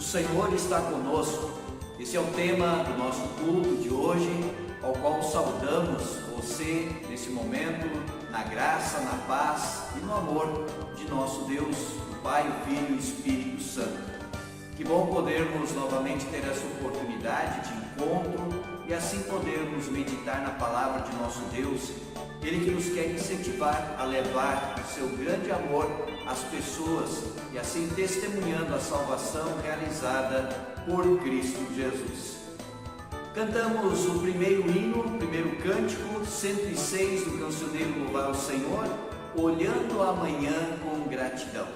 Senhor está conosco. Esse é o tema do nosso culto de hoje, ao qual saudamos você nesse momento, na graça, na paz e no amor de nosso Deus, o Pai, o Filho e o Espírito Santo. Que bom podermos novamente ter essa oportunidade de encontro e assim podermos meditar na palavra de nosso Deus, Ele que nos quer incentivar a levar o seu grande amor às pessoas e assim testemunhando a salvação realizada por Cristo Jesus. Cantamos o primeiro hino, o primeiro cântico, 106 do cancioneiro Louvar ao Senhor, olhando amanhã com gratidão.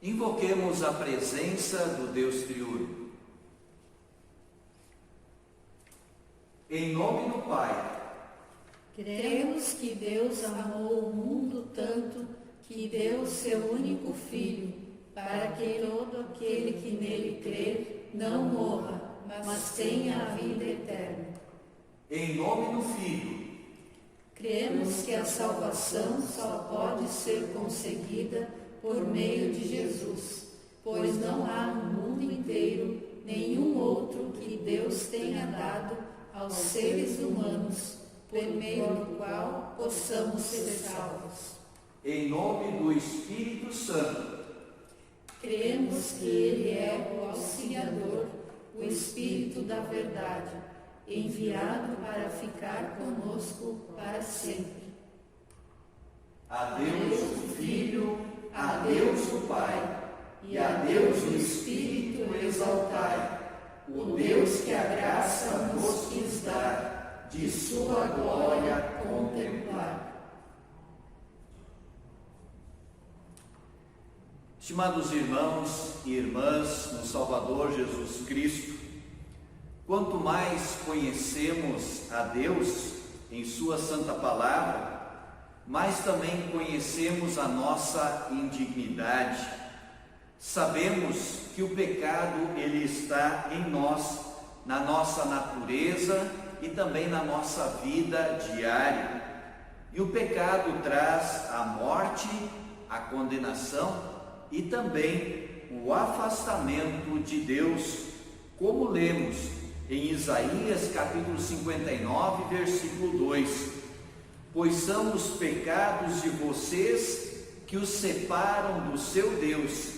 Invoquemos a presença do Deus triuno. Em nome do Pai. Cremos que Deus amou o mundo tanto que deu seu único Filho, para que todo aquele que nele crer não morra, mas tenha a vida eterna. Em nome do Filho. Cremos que a salvação só pode ser conseguida por meio de Jesus, pois não há no mundo inteiro nenhum outro que Deus tenha dado aos seres humanos, por meio do qual possamos ser salvos. Em nome do Espírito Santo. Cremos que Ele é o Auxiliador, o Espírito da Verdade, enviado para ficar conosco para sempre. A Deus o Filho, a Deus o Pai, e a Deus o Espírito exaltai, o Deus que a graça nos quis dar, de sua glória contemplar. Estimados irmãos e irmãs no Salvador Jesus Cristo, quanto mais conhecemos a Deus em sua santa palavra, mas também conhecemos a nossa indignidade. Sabemos que o pecado ele está em nós, na nossa natureza e também na nossa vida diária. E o pecado traz a morte, a condenação e também o afastamento de Deus, como lemos em Isaías capítulo 59, versículo 2: pois são os pecados de vocês que os separam do seu Deus,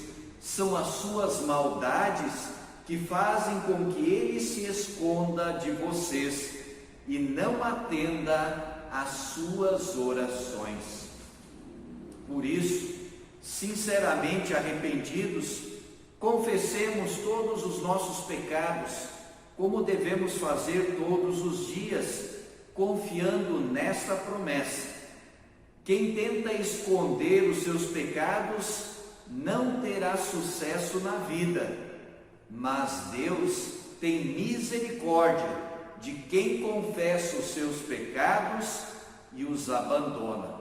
são as suas maldades que fazem com que ele se esconda de vocês e não atenda às suas orações. Por isso, sinceramente arrependidos, confessemos todos os nossos pecados, como devemos fazer todos os dias, confiando nesta promessa: quem tenta esconder os seus pecados não terá sucesso na vida, mas Deus tem misericórdia de quem confessa os seus pecados e os abandona.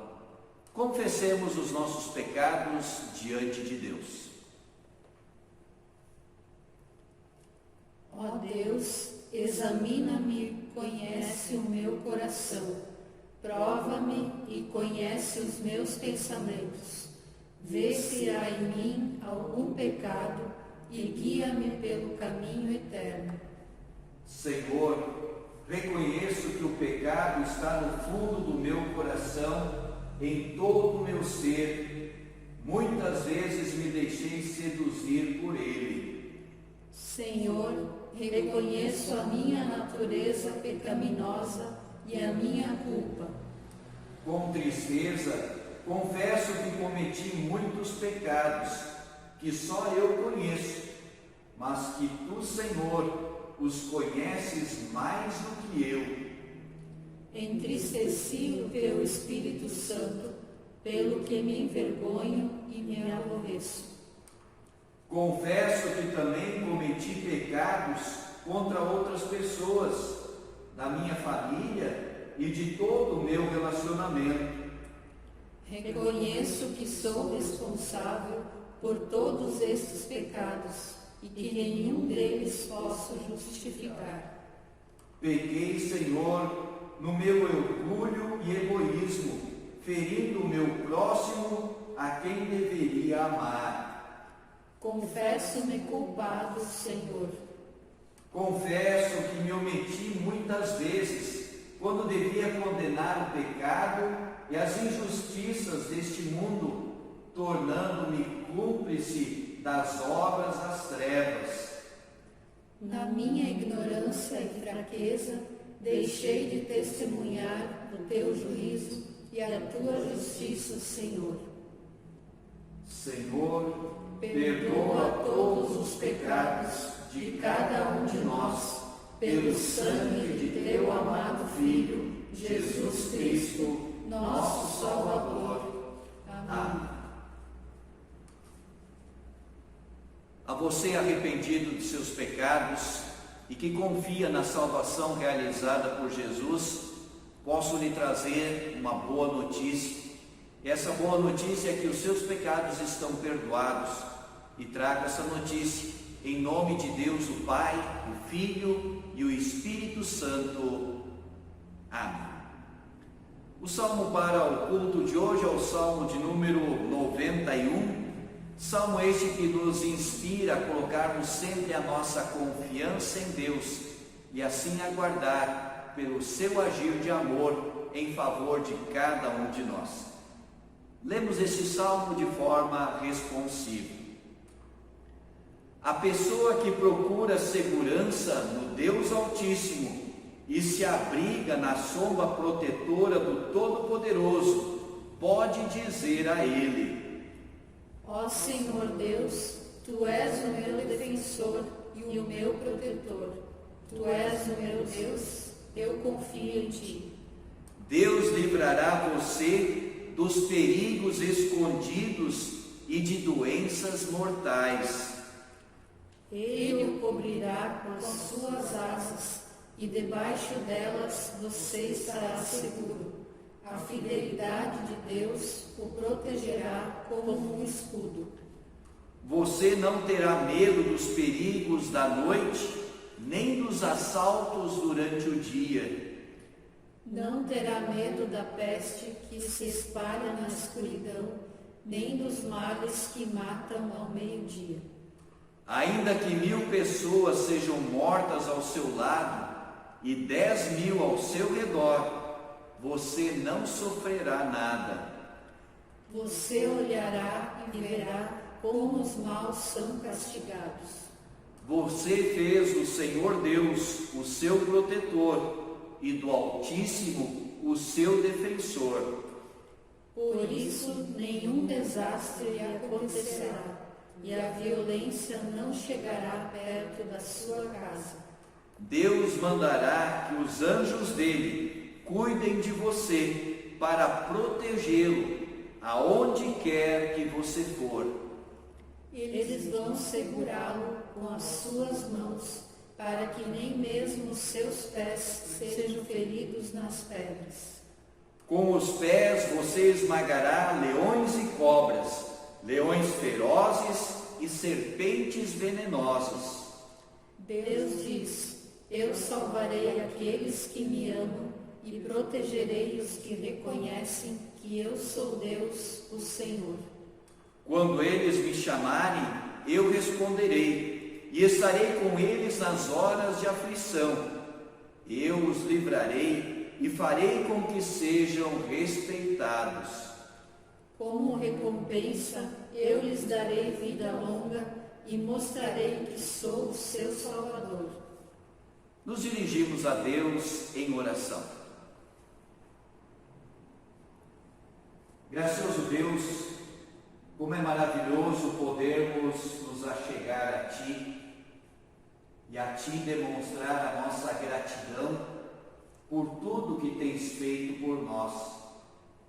Confessemos os nossos pecados diante de Deus. Ó Deus, examina-me e conhece o meu coração. Prova-me e conhece os meus pensamentos. Vê se há em mim algum pecado e guia-me pelo caminho eterno. Senhor, reconheço que o pecado está no fundo do meu coração, em todo o meu ser. Muitas vezes me deixei seduzir por ele. Senhor, reconheço a minha natureza pecaminosa e a minha culpa. Com tristeza, confesso que cometi muitos pecados, que só eu conheço, mas que tu, Senhor, os conheces mais do que eu. Entristeci o teu Espírito Santo, pelo que me envergonho e me aborreço. Confesso que também cometi pecados contra outras pessoas, da minha família e de todo o meu relacionamento. Reconheço que sou responsável por todos estes pecados e que nenhum deles posso justificar. Pequei, Senhor, no meu orgulho e egoísmo, ferindo o meu próximo a quem deveria amar. Confesso-me culpado, Senhor. Confesso que me omiti muitas vezes, quando devia condenar o pecado e as injustiças deste mundo, tornando-me cúmplice das obras das trevas. Na minha ignorância e fraqueza, deixei de testemunhar o teu juízo e a tua justiça, Senhor. Senhor, perdoa todos os pecados de cada um de nós, pelo sangue de teu amado Filho, Jesus Cristo, nosso Salvador. Amém. A você arrependido de seus pecados e que confia na salvação realizada por Jesus, posso lhe trazer uma boa notícia. Essa boa notícia é que os seus pecados estão perdoados. E trago essa notícia em nome de Deus, o Pai, o Filho e o Espírito Santo. Amém. O salmo para o culto de hoje é o salmo de número 91. Salmo este que nos inspira a colocarmos sempre a nossa confiança em Deus e assim aguardar pelo seu agir de amor em favor de cada um de nós. Lemos este salmo de forma responsiva. A pessoa que procura segurança no Deus Altíssimo e se abriga na sombra protetora do Todo-Poderoso pode dizer a Ele: Ó Senhor Deus, Tu és o meu defensor e o meu protetor. Tu és o meu Deus, eu confio em Ti. Deus livrará você dos perigos escondidos e de doenças mortais. Ele o cobrirá com as suas asas, e debaixo delas você estará seguro. A fidelidade de Deus o protegerá como um escudo. Você não terá medo dos perigos da noite, nem dos assaltos durante o dia. Não terá medo da peste que se espalha na escuridão, nem dos males que matam ao meio-dia. Ainda que 1000 pessoas sejam mortas ao seu lado e 10.000 ao seu redor, você não sofrerá nada. Você olhará e verá como os maus são castigados. Você fez do Senhor Deus o seu protetor e do Altíssimo o seu defensor. Por isso, nenhum desastre lhe acontecerá, e a violência não chegará perto da sua casa. Deus mandará que os anjos dele cuidem de você para protegê-lo aonde quer que você for. Eles vão segurá-lo com as suas mãos, para que nem mesmo os seus pés sejam feridos nas pedras. Com os pés você esmagará leões e cobras, leões ferozes e serpentes venenosas. Deus diz: eu salvarei aqueles que me amam e protegerei os que reconhecem que eu sou Deus, o Senhor. Quando eles me chamarem, eu responderei, e estarei com eles nas horas de aflição. Eu os livrarei e farei com que sejam respeitados. Como recompensa, eu lhes darei vida longa e mostrarei que sou o seu Salvador. Nos dirigimos a Deus em oração. Gracioso Deus, como é maravilhoso podermos nos achegar a Ti e a Ti demonstrar a nossa gratidão por tudo que tens feito por nós,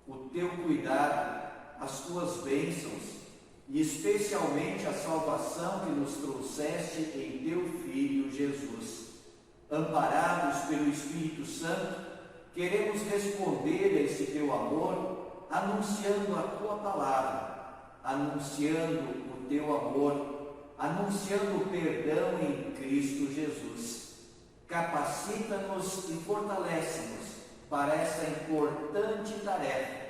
o Teu cuidado, as Tuas bênçãos e especialmente a salvação que nos trouxeste em Teu Filho Jesus. Amparados pelo Espírito Santo, queremos responder a esse Teu amor, anunciando a Tua palavra, anunciando o Teu amor, anunciando o perdão em Cristo Jesus. Capacita-nos e fortalece-nos para essa importante tarefa,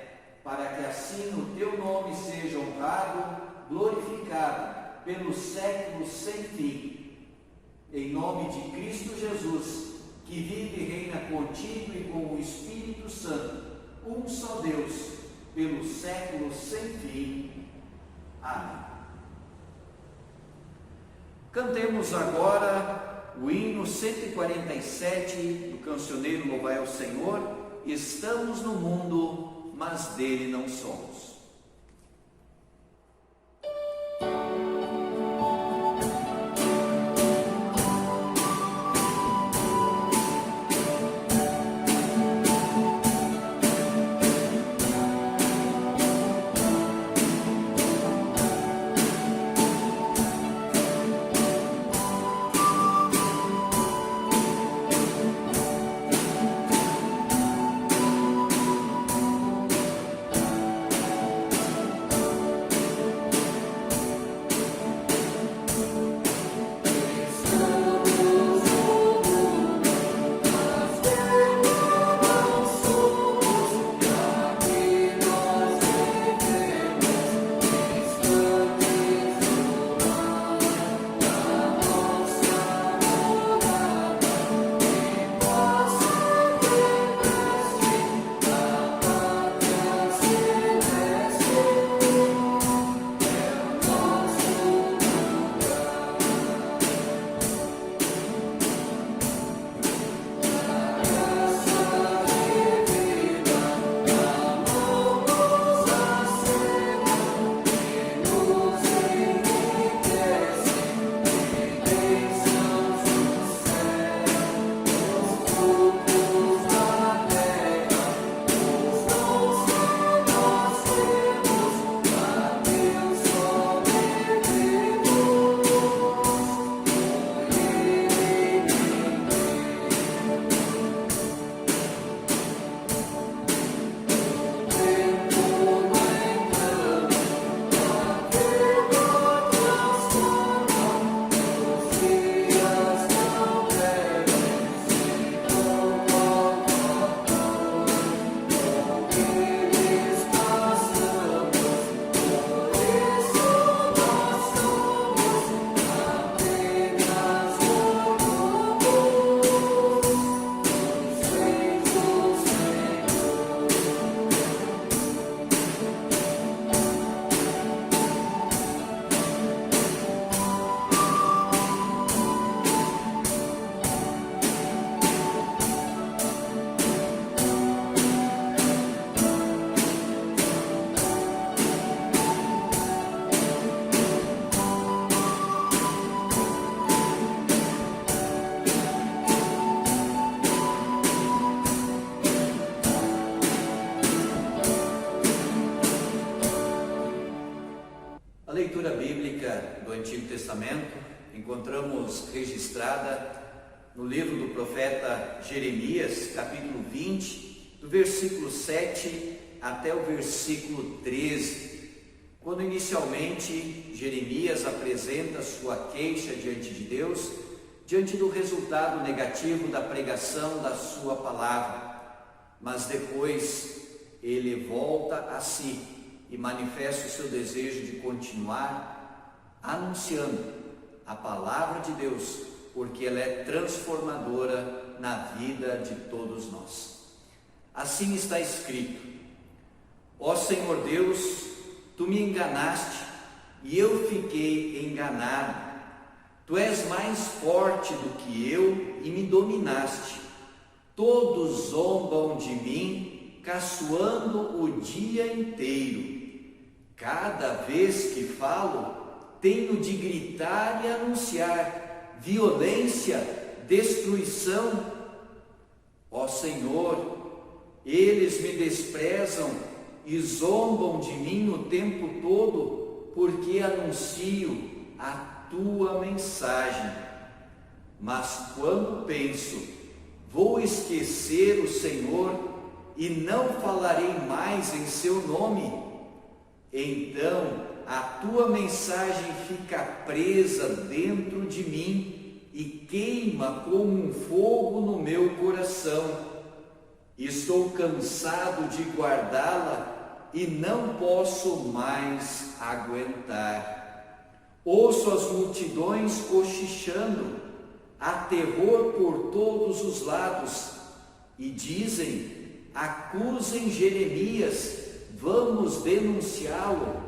para que assim o Teu nome seja honrado, glorificado pelos séculos sem fim. Em nome de Cristo Jesus, que vive e reina contigo e com o Espírito Santo, um só Deus, pelos séculos sem fim. Amém. Cantemos agora o hino 147 do cancioneiro Louvai ao Senhor. Estamos no mundo, mas dele não somos. leitura bíblica do Antigo Testamento encontramos registrada no livro do profeta Jeremias, capítulo 20, do versículo 7 até o versículo 13, quando inicialmente Jeremias apresenta sua queixa diante de Deus, diante do resultado negativo da pregação da sua palavra. Mas depois ele volta a si e manifesta o seu desejo de continuar anunciando a palavra de Deus, porque ela é transformadora na vida de todos nós. Assim está escrito: ó Senhor Deus, tu me enganaste e eu fiquei enganado. Tu és mais forte do que eu e me dominaste. Todos zombam de mim, caçoando o dia inteiro. Cada vez que falo, tenho de gritar e anunciar violência, destruição. Ó Senhor, eles me desprezam e zombam de mim o tempo todo, porque anuncio a tua mensagem. Mas quando penso, vou esquecer o Senhor e não falarei mais em seu nome, então a tua mensagem fica presa dentro de mim e queima como um fogo no meu coração. Estou cansado de guardá-la e não posso mais aguentar. Ouço as multidões cochichando, há terror por todos os lados, e dizem: acusem Jeremias, vamos denunciá-lo.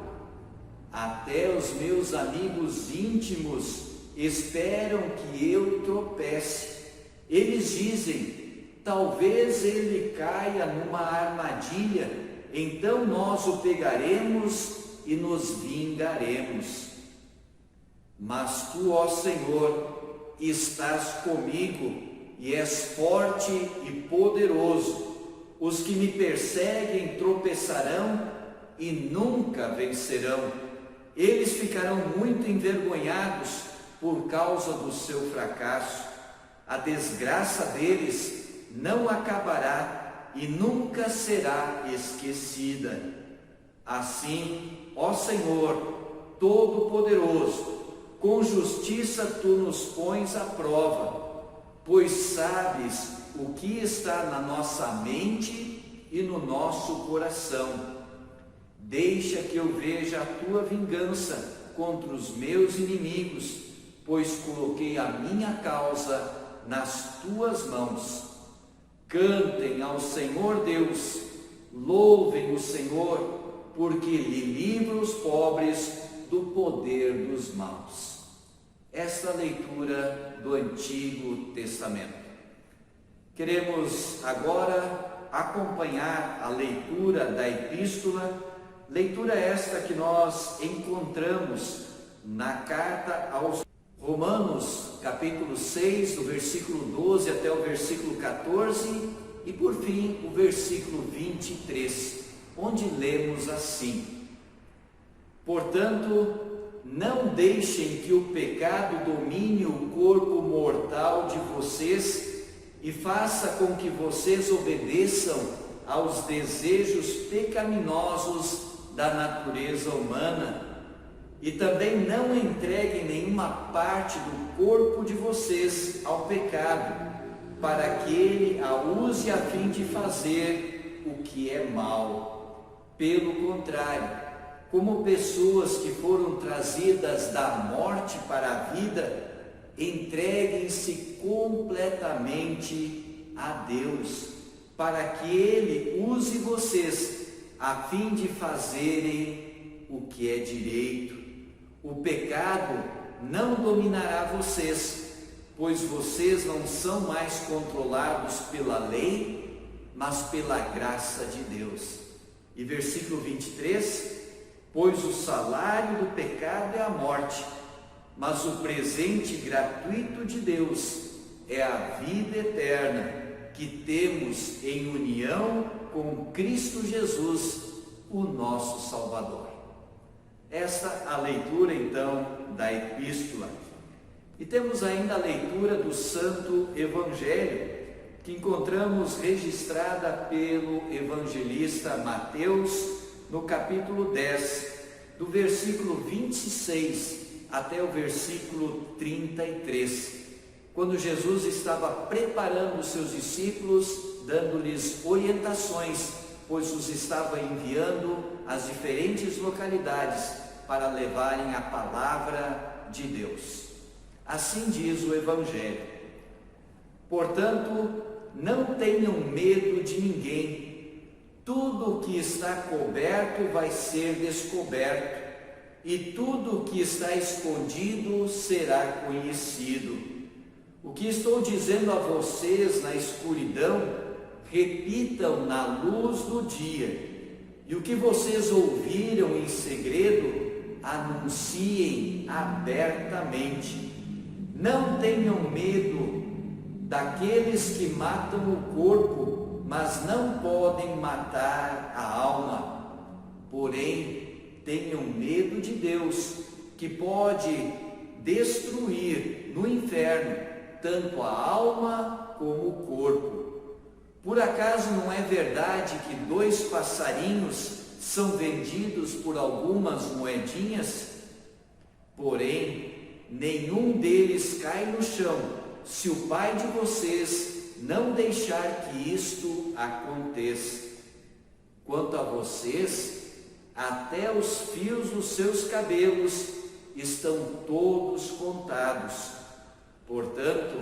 Até os meus amigos íntimos esperam que eu tropece. Eles dizem: talvez ele caia numa armadilha, então nós o pegaremos e nos vingaremos. Mas tu, ó Senhor, estás comigo e és forte e poderoso. Os que me perseguem tropeçarão e nunca vencerão. Eles ficarão muito envergonhados por causa do seu fracasso. A desgraça deles não acabará e nunca será esquecida. Assim, ó Senhor Todo-Poderoso, com justiça tu nos pões à prova, pois sabes o que está na nossa mente e no nosso coração. Deixa que eu veja a tua vingança contra os meus inimigos, pois coloquei a minha causa nas tuas mãos. Cantem ao Senhor Deus, louvem o Senhor, porque lhe livra os pobres do poder dos maus. Esta leitura do Antigo Testamento. Queremos agora acompanhar a leitura da epístola, leitura esta que nós encontramos na carta aos Romanos, capítulo 6, do versículo 12 até o versículo 14, e por fim o versículo 23, onde lemos assim: portanto, não deixem que o pecado domine o corpo mortal de vocês e faça com que vocês obedeçam aos desejos pecaminosos da natureza humana. E também não entreguem nenhuma parte do corpo de vocês ao pecado, para que ele a use a fim de fazer o que é mal. Pelo contrário, como pessoas que foram trazidas da morte para a vida, entreguem-se completamente a Deus, para que Ele use vocês a fim de fazerem o que é direito. O pecado não dominará vocês, pois vocês não são mais controlados pela lei, mas pela graça de Deus. E versículo 23, pois o salário do pecado é a morte, mas o presente gratuito de Deus é a vida eterna, que temos em união com Cristo Jesus, o nosso Salvador. Esta a leitura então da epístola. E temos ainda a leitura do Santo Evangelho, que encontramos registrada pelo evangelista Mateus, no capítulo 10, do versículo 26 até o versículo 33, quando Jesus estava preparando os seus discípulos, dando-lhes orientações, pois os estava enviando às diferentes localidades para levarem a palavra de Deus. Assim diz o Evangelho. Portanto, não tenham medo de ninguém. Tudo o que está coberto vai ser descoberto, e tudo o que está escondido será conhecido. O que estou dizendo a vocês na escuridão, repitam na luz do dia. E o que vocês ouviram em segredo, anunciem abertamente. Não tenham medo daqueles que matam o corpo, mas não podem matar a alma. Porém, tenham medo de Deus, que pode destruir no inferno tanto a alma como o corpo. Por acaso não é verdade que 2 passarinhos são vendidos por algumas moedinhas? Porém, nenhum deles cai no chão, se o Pai de vocês não deixar que isto aconteça. Quanto a vocês, até os fios dos seus cabelos estão todos contados. Portanto,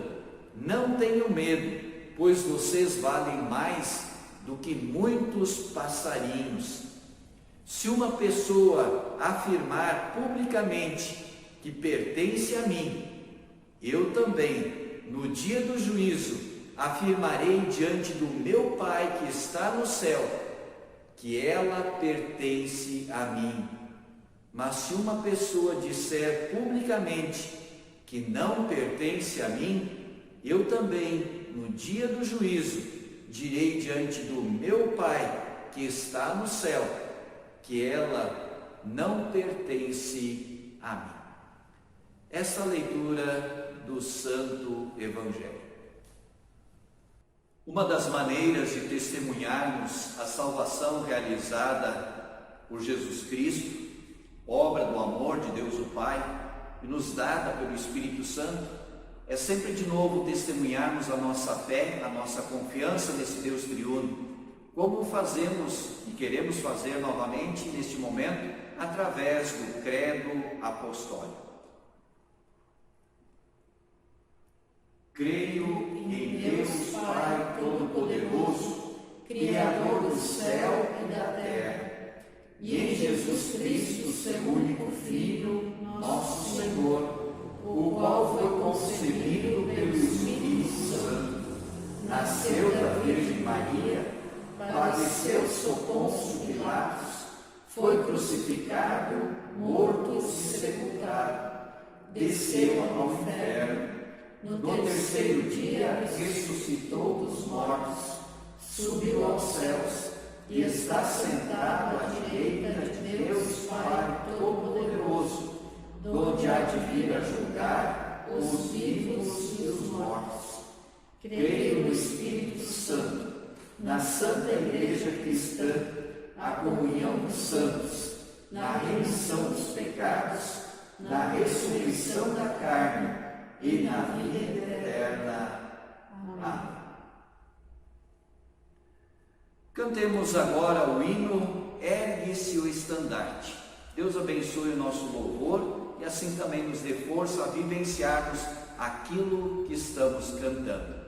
não tenham medo, pois vocês valem mais do que muitos passarinhos. Se uma pessoa afirmar publicamente que pertence a mim, eu também, no dia do juízo, afirmarei diante do meu Pai que está no céu, que ela pertence a mim. Mas se uma pessoa disser publicamente que não pertence a mim, eu também, no dia do juízo, direi diante do meu Pai que está no céu, que ela não pertence a mim. Essa leitura do Santo Evangelho. Uma das maneiras de testemunharmos a salvação realizada por Jesus Cristo, obra do amor de Deus o Pai, e nos dada pelo Espírito Santo, é sempre de novo testemunharmos a nossa fé, a nossa confiança nesse Deus triuno, como fazemos e queremos fazer novamente neste momento, através do credo apostólico. Creio em Deus Pai Todo-Poderoso, Criador do céu e da terra, e em Jesus Cristo, seu único Filho, nosso Senhor, o qual foi concebido pelo Espírito Santo, nasceu da Virgem Maria, padeceu sob Pôncio Pilatos, foi crucificado, morto e sepultado, desceu ao inferno. No terceiro dia ressuscitou dos mortos, subiu aos céus e está sentado à direita de Deus Pai Todo-Poderoso, donde há de vir a julgar os vivos e os mortos. Creio no Espírito Santo, na Santa Igreja Cristã, a comunhão dos santos, na remissão dos pecados, na ressurreição da carne e na vida eterna. Amém. Cantemos agora o hino Ergue-se o Estandarte. Deus abençoe o nosso louvor e assim também nos dê força a vivenciarmos aquilo que estamos cantando.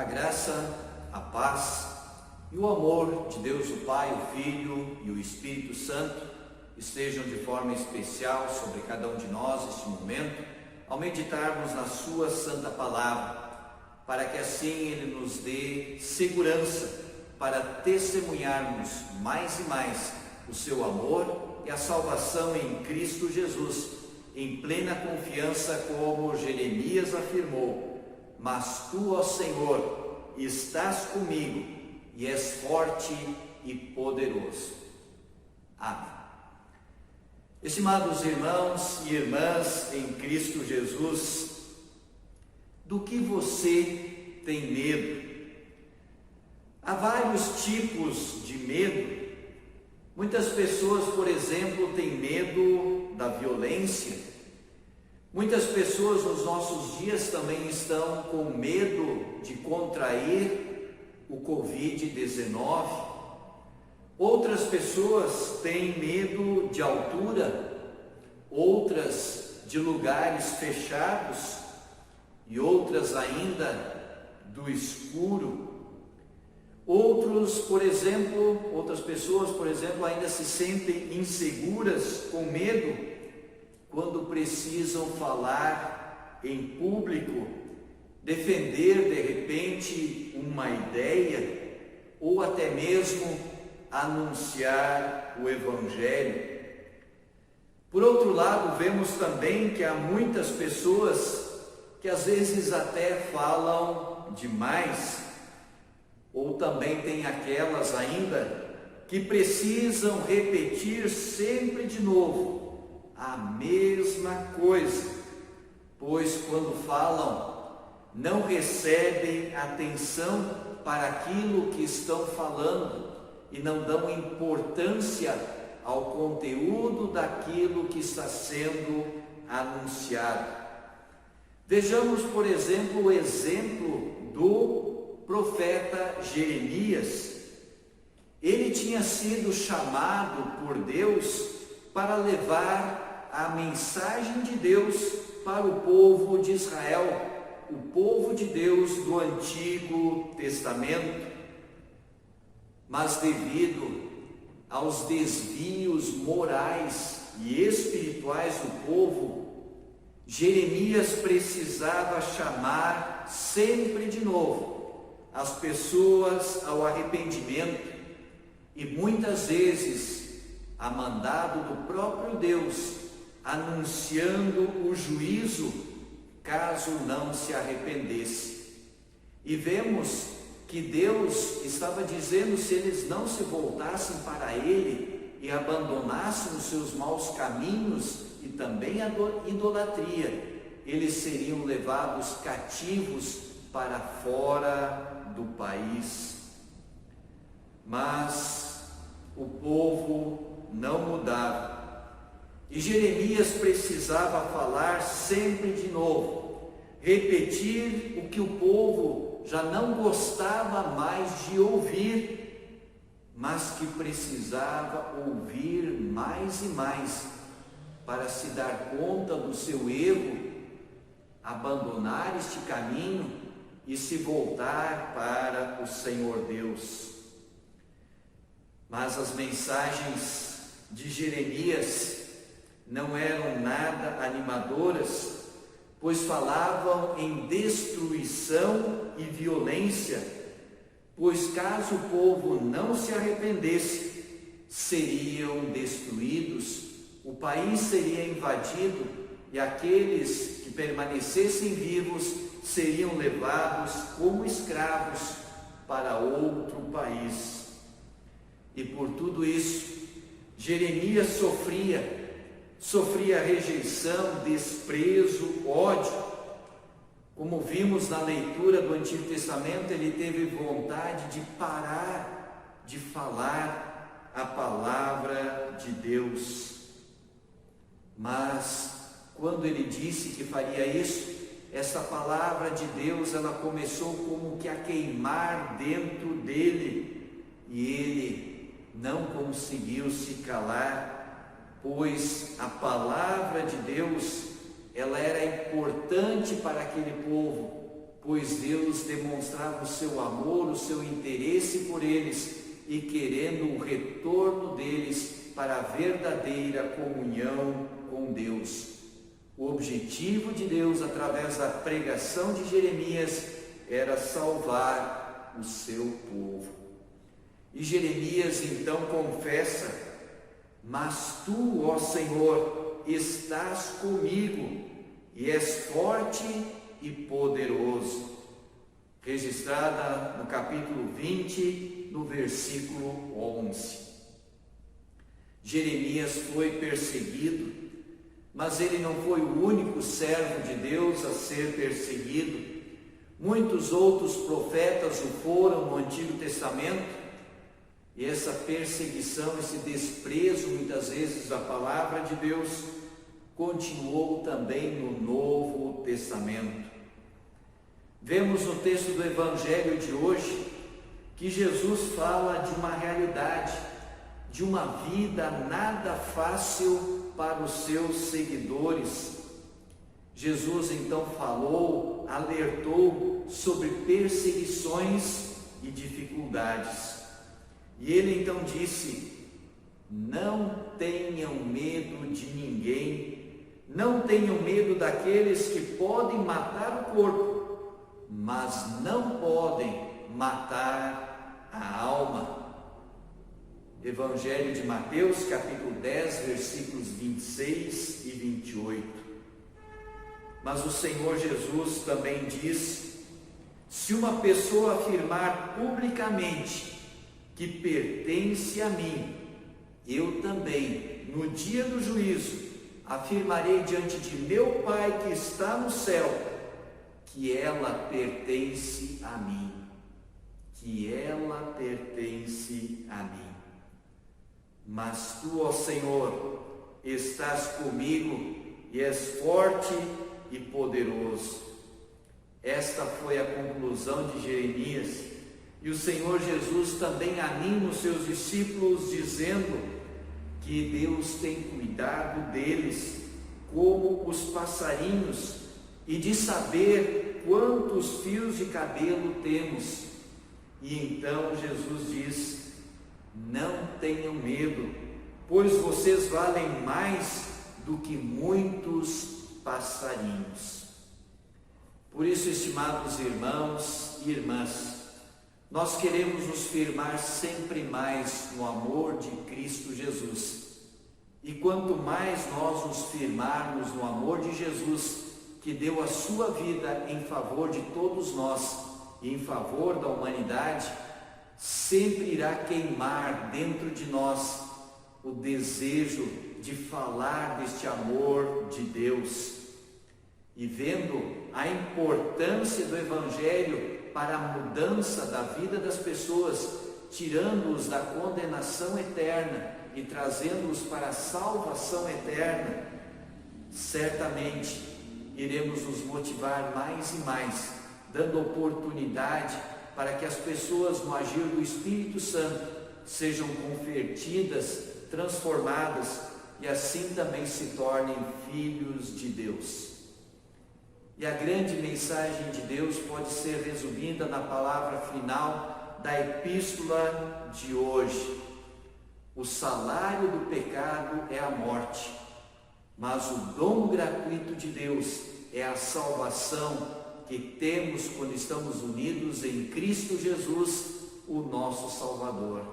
A graça, a paz e o amor de Deus o Pai, o Filho e o Espírito Santo estejam de forma especial sobre cada um de nós neste momento, ao meditarmos na sua santa palavra, para que assim Ele nos dê segurança para testemunharmos mais e mais o seu amor e a salvação em Cristo Jesus, em plena confiança, como Jeremias afirmou: mas tu, ó Senhor, estás comigo e és forte e poderoso. Amém. Estimados irmãos e irmãs em Cristo Jesus, do que você tem medo? Há vários tipos de medo. Muitas pessoas, por exemplo, têm medo da violência. Muitas pessoas nos nossos dias também estão com medo de contrair o Covid-19. Outras pessoas têm medo de altura, outras de lugares fechados e outras ainda do escuro. Outras pessoas, por exemplo, ainda se sentem inseguras, com medo, quando precisam falar em público, defender de repente uma ideia ou até mesmo anunciar o Evangelho. Por outro lado, vemos também que há muitas pessoas que às vezes até falam demais, ou também tem aquelas ainda que precisam repetir sempre de novo a mesma coisa, pois quando falam não recebem atenção para aquilo que estão falando e não dão importância ao conteúdo daquilo que está sendo anunciado. Vejamos, por exemplo, o exemplo do profeta Jeremias. Ele tinha sido chamado por Deus para levar a mensagem de Deus para o povo de Israel, o povo de Deus do Antigo Testamento. Mas devido aos desvios morais e espirituais do povo, Jeremias precisava chamar sempre de novo as pessoas ao arrependimento, e muitas vezes a mandado do próprio Deus, anunciando o juízo caso não se arrependesse. E vemos que Deus estava dizendo: se eles não se voltassem para Ele e abandonassem os seus maus caminhos e também a idolatria, eles seriam levados cativos para fora do país. Mas o povo não mudava, e Jeremias precisava falar sempre de novo, repetir o que o povo já não gostava mais de ouvir, mas que precisava ouvir mais e mais, para se dar conta do seu erro, abandonar este caminho e se voltar para o Senhor Deus. Mas as mensagens de Jeremias não eram nada animadoras, pois falavam em destruição e violência, pois caso o povo não se arrependesse, seriam destruídos, o país seria invadido e aqueles que permanecessem vivos seriam levados como escravos para outro país. E por tudo isso, Jeremias sofria rejeição, desprezo, ódio. Como vimos na leitura do Antigo Testamento, ele teve vontade de parar de falar a palavra de Deus. Mas quando ele disse que faria isso, essa palavra de Deus, ela começou como que a queimar dentro dele, e ele não conseguiu se calar, pois a palavra de Deus, ela era importante para aquele povo, pois Deus demonstrava o seu amor, o seu interesse por eles e querendo o retorno deles para a verdadeira comunhão com Deus. O objetivo de Deus, através da pregação de Jeremias, era salvar o seu povo. E Jeremias então confessa: mas tu, ó Senhor, estás comigo e és forte e poderoso. Registrada no capítulo 20, no versículo 11. Jeremias foi perseguido, mas ele não foi o único servo de Deus a ser perseguido. Muitos outros profetas o foram no Antigo Testamento, e essa perseguição, esse desprezo muitas vezes da palavra de Deus, continuou também no Novo Testamento. Vemos no texto do Evangelho de hoje que Jesus fala de uma realidade, de uma vida nada fácil para os seus seguidores. Jesus então falou, alertou sobre perseguições e dificuldades. E ele então disse: não tenham medo de ninguém, não tenham medo daqueles que podem matar o corpo, mas não podem matar a alma. Evangelho de Mateus, capítulo 10, versículos 26 e 28. Mas o Senhor Jesus também diz: se uma pessoa afirmar publicamente que pertence a mim, eu também, no dia do juízo, afirmarei diante de meu Pai que está no céu, que ela pertence a mim, que ela pertence a mim. Mas tu, ó Senhor, estás comigo e és forte e poderoso. Esta foi a conclusão de Jeremias. E o Senhor Jesus também anima os seus discípulos dizendo que Deus tem cuidado deles como os passarinhos e de saber quantos fios de cabelo temos. E então Jesus diz: não tenham medo, pois vocês valem mais do que muitos passarinhos. Por isso, estimados irmãos e irmãs, nós queremos nos firmar sempre mais no amor de Cristo Jesus. E quanto mais nós nos firmarmos no amor de Jesus, que deu a sua vida em favor de todos nós e em favor da humanidade, sempre irá queimar dentro de nós o desejo de falar deste amor de Deus. E vendo a importância do Evangelho para a mudança da vida das pessoas, tirando-os da condenação eterna e trazendo-os para a salvação eterna, certamente iremos nos motivar mais e mais, dando oportunidade para que as pessoas, no agir do Espírito Santo, sejam convertidas, transformadas e assim também se tornem filhos de Deus. E a grande mensagem de Deus pode ser resumida na palavra final da epístola de hoje: o salário do pecado é a morte, mas o dom gratuito de Deus é a salvação que temos quando estamos unidos em Cristo Jesus, o nosso Salvador.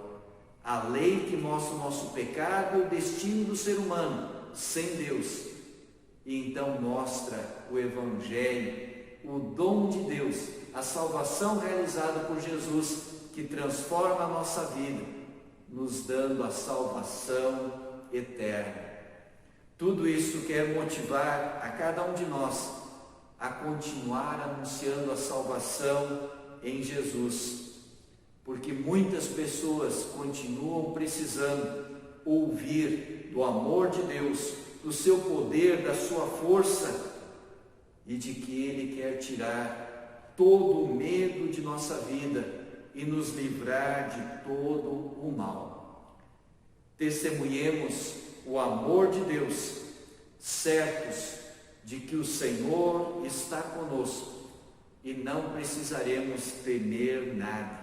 A lei que mostra o nosso pecado e o destino do ser humano sem Deus, e então mostra o Evangelho, o dom de Deus, a salvação realizada por Jesus, que transforma a nossa vida, nos dando a salvação eterna. Tudo isso quer motivar a cada um de nós a continuar anunciando a salvação em Jesus, porque muitas pessoas continuam precisando ouvir do amor de Deus, do seu poder, da sua força, e de que Ele quer tirar todo o medo de nossa vida e nos livrar de todo o mal. Testemunhemos o amor de Deus, certos de que o Senhor está conosco e não precisaremos temer nada.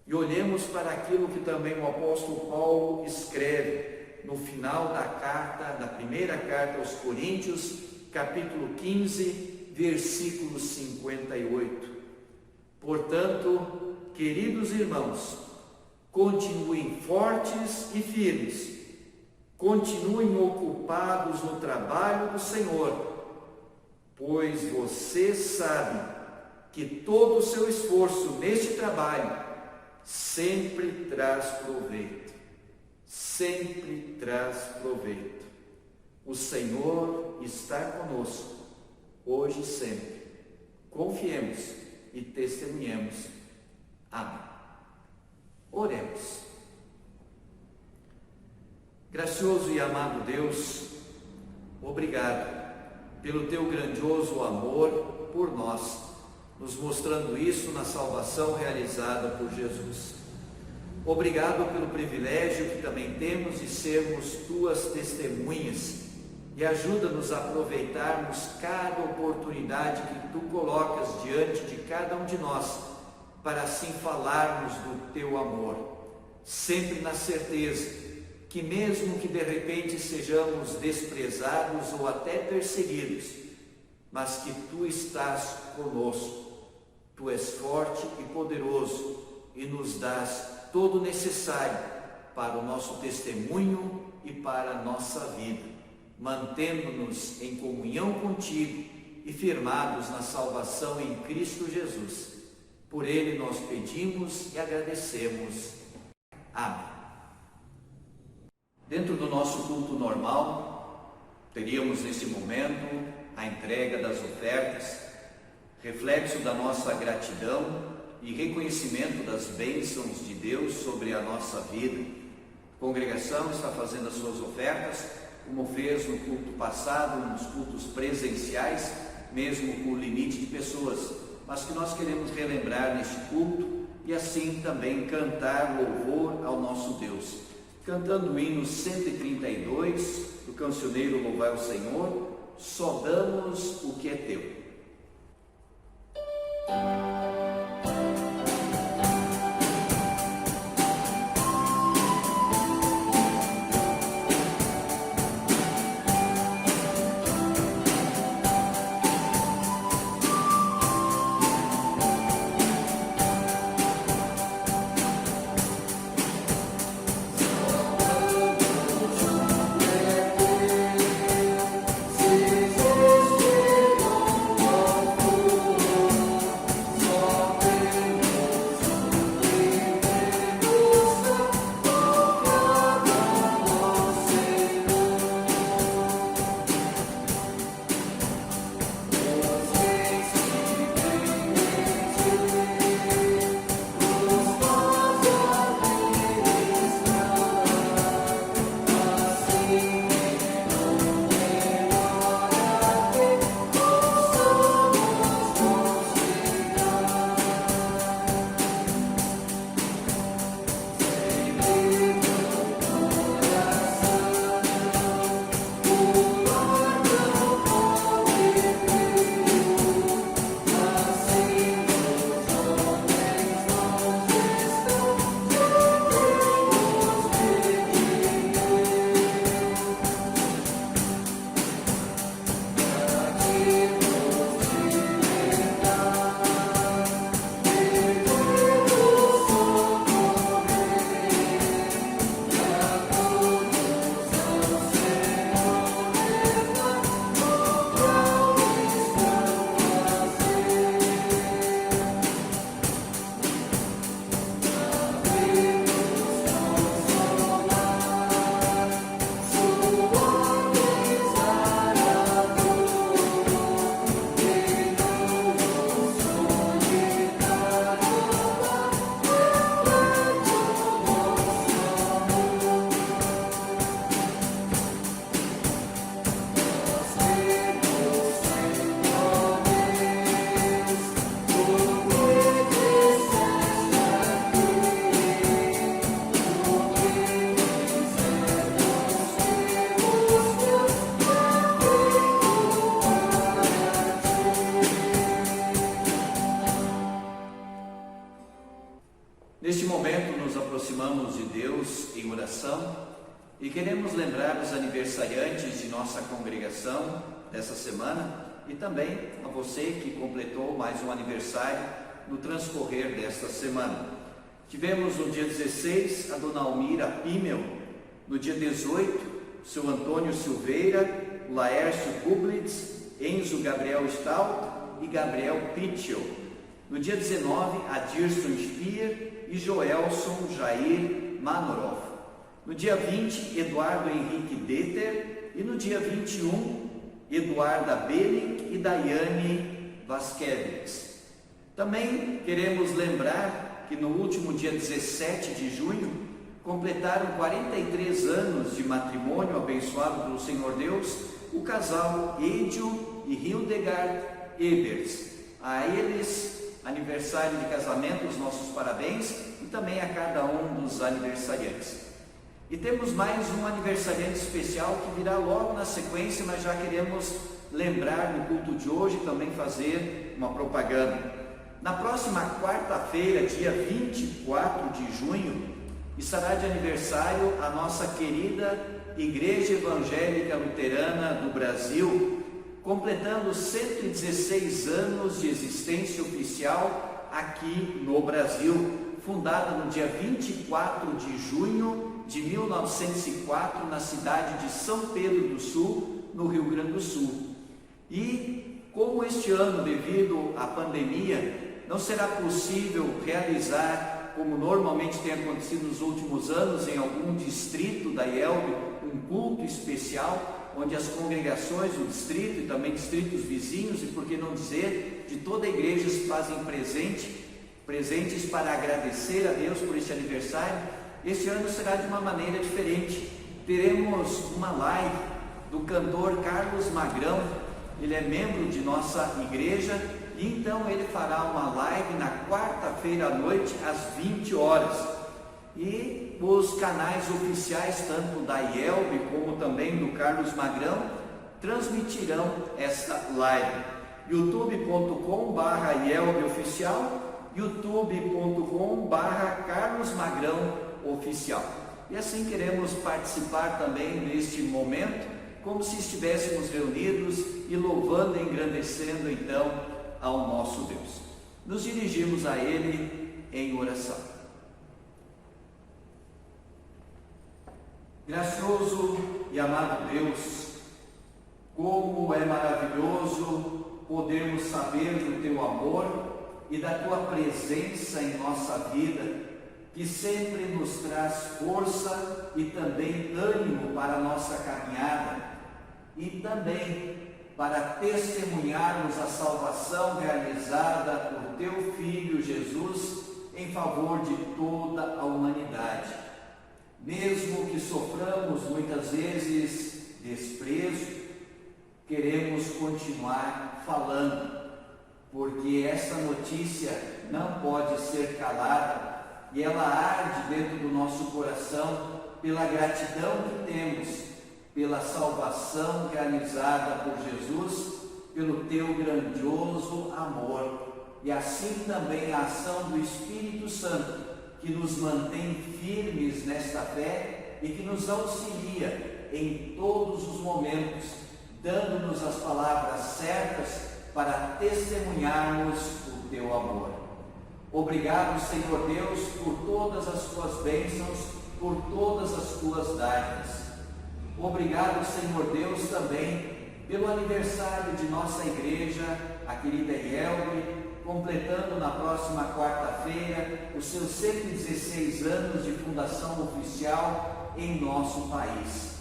E olhemos para aquilo que também o apóstolo Paulo escreve no final da carta, da primeira carta aos Coríntios, capítulo 15, versículo 58. Portanto, queridos irmãos, continuem fortes e firmes, continuem ocupados no trabalho do Senhor, pois vocês sabem que todo o seu esforço neste trabalho sempre traz proveito. Sempre traz proveito. O Senhor está conosco, hoje e sempre. Confiemos e testemunhemos. Amém. Oremos. Gracioso e amado Deus, obrigado pelo teu grandioso amor por nós, nos mostrando isso na salvação realizada por Jesus. Obrigado pelo privilégio que também temos de sermos tuas testemunhas, e ajuda-nos a aproveitarmos cada oportunidade que tu colocas diante de cada um de nós, para assim falarmos do teu amor, sempre na certeza que mesmo que de repente sejamos desprezados ou até perseguidos, mas que tu estás conosco, tu és forte e poderoso e nos dás todo o necessário para o nosso testemunho e para a nossa vida, mantendo-nos em comunhão contigo e firmados na salvação em Cristo Jesus. Por ele nós pedimos e agradecemos. Amém. Dentro do nosso culto normal, teríamos nesse momento a entrega das ofertas, reflexo da nossa gratidão e reconhecimento das bênçãos de Deus sobre a nossa vida. A congregação está fazendo as suas ofertas, como fez no culto passado, nos cultos presenciais, mesmo com o limite de pessoas, mas que nós queremos relembrar neste culto e assim também cantar louvor ao nosso Deus. Cantando o hino 132 do cancioneiro Louvai o Senhor, só damos o que é teu. momento nos aproximamos de Deus em oração e queremos lembrar os aniversariantes de nossa congregação dessa semana e também a você que completou mais um aniversário no transcorrer desta semana. Tivemos no dia 16 a Dona Almira Pimmel, no dia 18 o seu Antônio Silveira, Laércio Kublitz, Enzo Gabriel Stal e Gabriel Pitchell. No dia 19 a Dirson Spier e Joelson Jair Manoroff. No dia 20 Eduardo Henrique Deter e no dia 21 Eduarda Belling e Daiane Vasquez. Também queremos lembrar que no último dia 17 de junho completaram 43 anos de matrimônio abençoado pelo Senhor Deus o casal Edio e Hildegard Eberts. A eles, aniversário de casamento, os nossos parabéns e também a cada um dos aniversariantes. E temos mais um aniversariante especial que virá logo na sequência, mas já queremos lembrar no culto de hoje também fazer uma propaganda. Na próxima quarta-feira, dia 24 de junho, estará de aniversário a nossa querida Igreja Evangélica Luterana do Brasil, completando 116 anos de existência oficial aqui no Brasil, fundada no dia 24 de junho de 1904, na cidade de São Pedro do Sul, no Rio Grande do Sul. E como este ano, devido à pandemia, não será possível realizar, como normalmente tem acontecido nos últimos anos, em algum distrito da IELB, um culto especial, onde as congregações do distrito e também distritos vizinhos, e por que não dizer, de toda a igreja se fazem presentes para agradecer a Deus por este aniversário. Este ano será de uma maneira diferente. Teremos uma live do cantor Carlos Magrão, ele é membro de nossa igreja, e então ele fará uma live na quarta-feira à noite, às 20 horas. E os canais oficiais, tanto da IELB como também do Carlos Magrão, transmitirão esta live. youtube.com/IELBoficial, youtube.com/Carlos Magrão Oficial. E assim queremos participar também neste momento, como se estivéssemos reunidos e louvando e engrandecendo então ao nosso Deus. Nos dirigimos a Ele em oração. Gracioso e amado Deus, como é maravilhoso podermos saber do Teu amor e da Tua presença em nossa vida, que sempre nos traz força e também ânimo para a nossa caminhada e também para testemunharmos a salvação realizada por Teu Filho Jesus em favor de toda a humanidade. Mesmo que soframos muitas vezes desprezo, queremos continuar falando, porque essa notícia não pode ser calada e ela arde dentro do nosso coração pela gratidão que temos, pela salvação realizada por Jesus, pelo Teu grandioso amor e assim também a ação do Espírito Santo, que nos mantém firmes nesta fé e que nos auxilia em todos os momentos, dando-nos as palavras certas para testemunharmos o Teu amor. Obrigado, Senhor Deus, por todas as Tuas bênçãos, por todas as Tuas dádivas. Obrigado, Senhor Deus, também pelo aniversário de nossa igreja, a querida IELB, completando na próxima quarta-feira os seus 116 anos de fundação oficial em nosso país.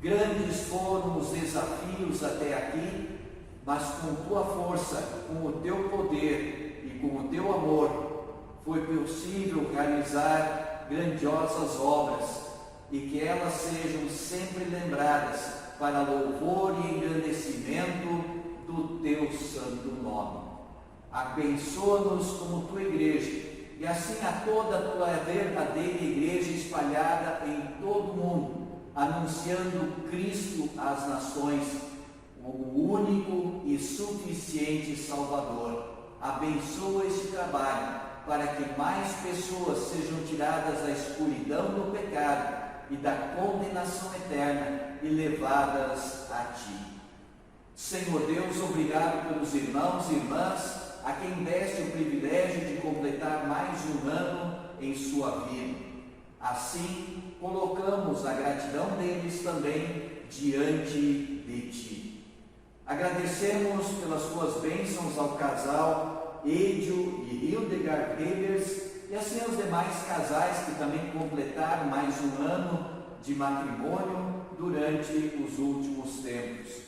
Grandes foram os desafios até aqui, mas com Tua força, com o Teu poder e com o Teu amor, foi possível realizar grandiosas obras e que elas sejam sempre lembradas para louvor e engrandecimento do Teu santo nome. Abençoa-nos como Tua igreja e assim a toda a Tua verdadeira igreja espalhada em todo o mundo, anunciando Cristo às nações como o único e suficiente Salvador. Abençoa este trabalho para que mais pessoas sejam tiradas da escuridão do pecado e da condenação eterna e levadas a Ti. Senhor Deus, obrigado pelos irmãos e irmãs a quem deste o privilégio de completar mais um ano em sua vida. Assim, colocamos a gratidão deles também diante de Ti. Agradecemos pelas Tuas bênçãos ao casal Edio e Hildegard Rebers e assim aos demais casais que também completaram mais um ano de matrimônio durante os últimos tempos.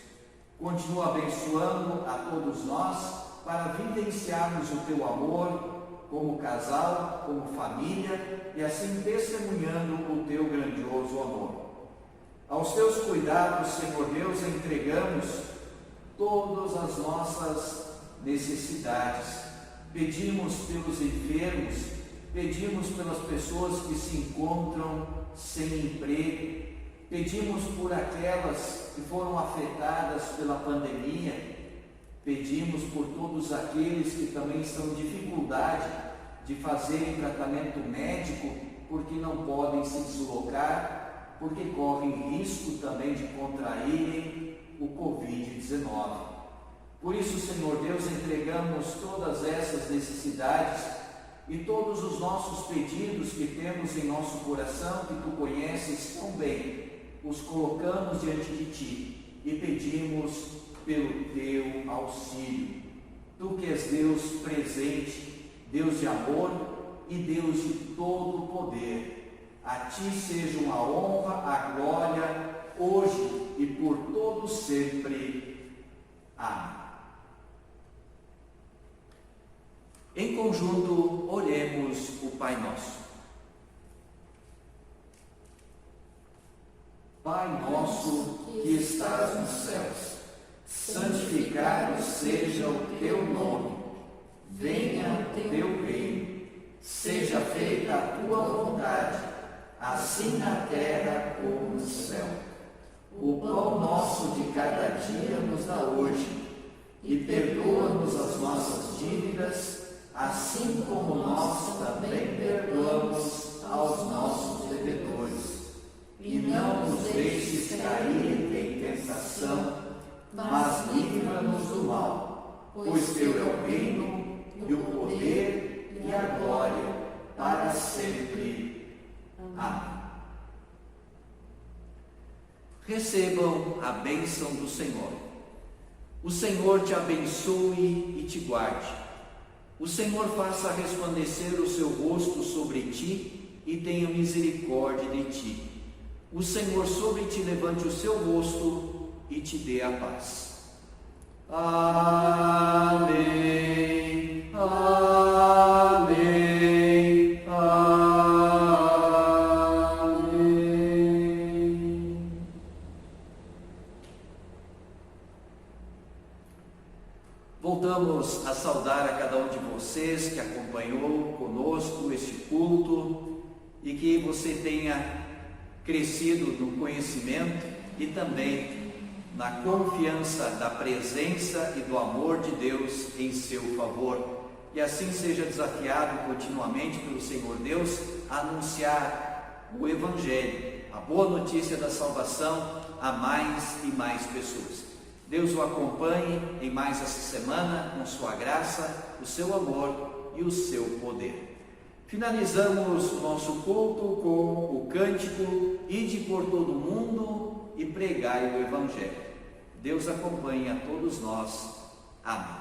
Continua abençoando a todos nós para vivenciarmos o Teu amor como casal, como família e assim testemunhando o Teu grandioso amor. Aos Teus cuidados, Senhor Deus, entregamos todas as nossas necessidades. Pedimos pelos enfermos, pedimos pelas pessoas que se encontram sem emprego, pedimos por aquelas que foram afetadas pela pandemia, pedimos por todos aqueles que também estão em dificuldade de fazerem tratamento médico porque não podem se deslocar, porque correm risco também de contraírem o Covid-19. Por isso, Senhor Deus, entregamos todas essas necessidades e todos os nossos pedidos que temos em nosso coração, que Tu conheces tão bem, os colocamos diante de Ti e pedimos pelo Teu auxílio. Tu que és Deus presente, Deus de amor e Deus de todo poder, a Ti sejam a honra, a glória, hoje e por todo sempre. Amém. Em conjunto, oremos o Pai Nosso. Pai nosso que estás nos céus, santificado seja o Teu nome. Venha o Teu reino. Seja feita a Tua vontade, assim na terra como no céu. O pão nosso de cada dia nos dá hoje, e perdoa-nos as nossas dívidas, assim como nós também perdoamos aos nossos devedores. E não nos deixes cair em tentação, mas livra-nos do mal, pois Teu é o reino, e o poder, e a glória, para sempre. Amém. Recebam a bênção do Senhor. O Senhor te abençoe e te guarde. O Senhor faça resplandecer o seu rosto sobre ti e tenha misericórdia de ti. O Senhor sobre ti levante o seu rosto e te dê a paz. Amém. Amém. Amém. Voltamos a saudar a cada um de vocês que acompanhou conosco este culto e que você tenha crescido no conhecimento e também na confiança da presença e do amor de Deus em seu favor. E assim seja desafiado continuamente pelo Senhor Deus a anunciar o Evangelho, a boa notícia da salvação a mais e mais pessoas. Deus o acompanhe em mais essa semana com sua graça, o seu amor e o seu poder. Finalizamos o nosso culto com o cântico Ide por todo o mundo e pregai o Evangelho. Deus acompanhe a todos nós. Amém.